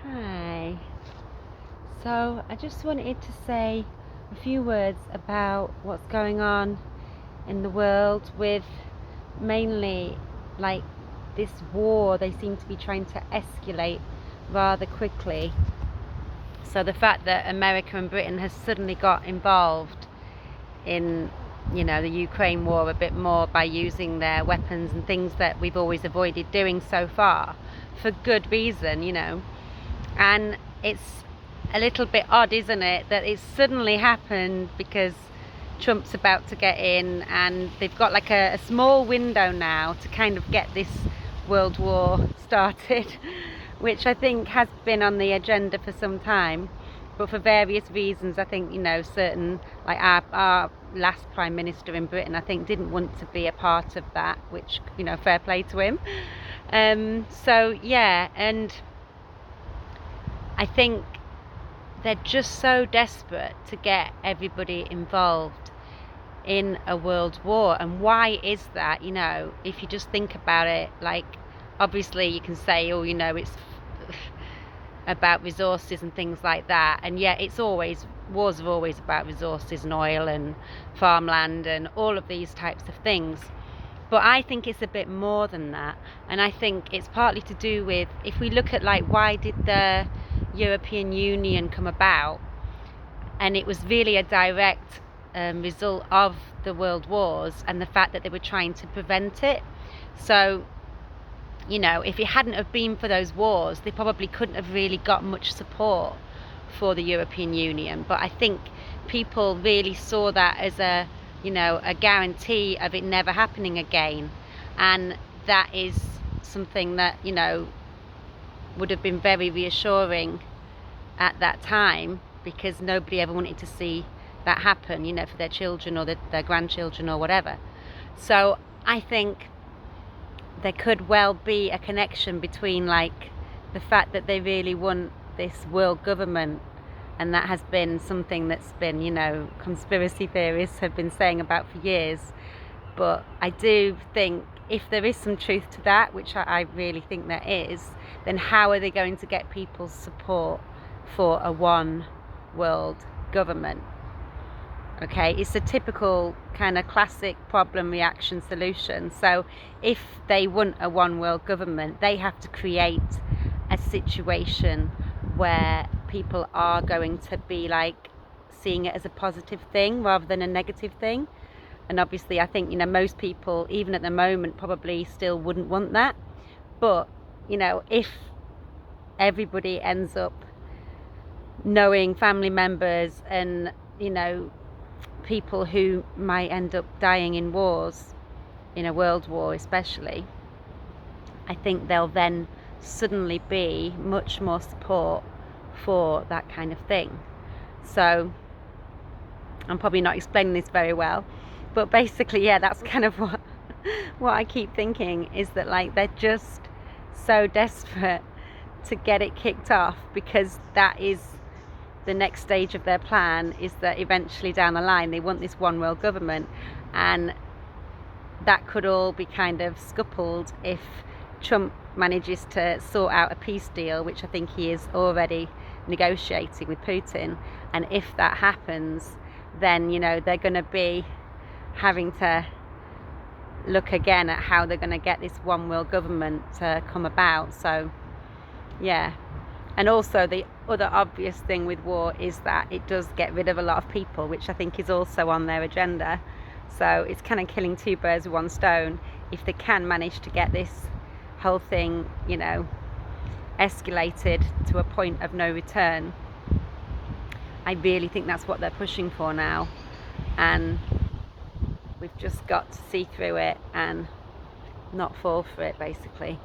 Hi. So I just wanted to say a few words about what's going on in the world with mainly like this war they seem to be trying to escalate rather quickly. So the fact that America and Britain has suddenly got involved in the Ukraine war a bit more by using their weapons and things that we've always avoided doing so far for good reason, and it's a little bit odd, isn't it, that it's suddenly happened because Trump's about to get in and they've got like a small window now to kind of get this world war started, which I think has been on the agenda for some time, but for various reasons. I think certain, like our last Prime Minister in Britain, I think didn't want to be a part of that, which fair play to him. So yeah, and I think they're just so desperate to get everybody involved in a world war. And why is that? If you just think about it, like, obviously you can say, oh, it's about resources and things like that, and wars are always about resources and oil and farmland and all of these types of things. But I think it's a bit more than that, and I think it's partly to do with, if we look at like why did the European Union come about, and it was really a direct result of the world wars and the fact that they were trying to prevent it. So if it hadn't have been for those wars, they probably couldn't have really got much support for the European Union. But I think people really saw that as a guarantee of it never happening again, and that is something that would have been very reassuring at that time, because nobody ever wanted to see that happen, for their children or their grandchildren or whatever. So I think there could well be a connection between like the fact that they really want this world government, and that has been something that's been conspiracy theorists have been saying about for years. But I do think if there is some truth to that, which I really think there is, then how are they going to get people's support for a one world government? Okay, it's a typical kind of classic problem, reaction, solution. So if they want a one world government, they have to create a situation where people are going to be like seeing it as a positive thing rather than a negative thing. And obviously I think most people, even at the moment, probably still wouldn't want that. But if everybody ends up knowing family members and people who might end up dying in wars, in a world war especially, I think there'll then suddenly be much more support for that kind of thing. So I'm probably not explaining this very well, but basically, yeah, that's kind of what I keep thinking, is that like they're just so desperate to get it kicked off, because that is the next stage of their plan, is that eventually down the line they want this one world government, and that could all be kind of scuppered if Trump manages to sort out a peace deal, which I think he is already negotiating with Putin. And if that happens, then they're going to be having to look again at how they're going to get this one world government to come about. So yeah. And also the other obvious thing with war is that it does get rid of a lot of people, which I think is also on their agenda. So it's kind of killing two birds with one stone if they can manage to get this whole thing escalated to a point of no return. I really think that's what they're pushing for now, and we've just got to see through it and not fall for it, basically.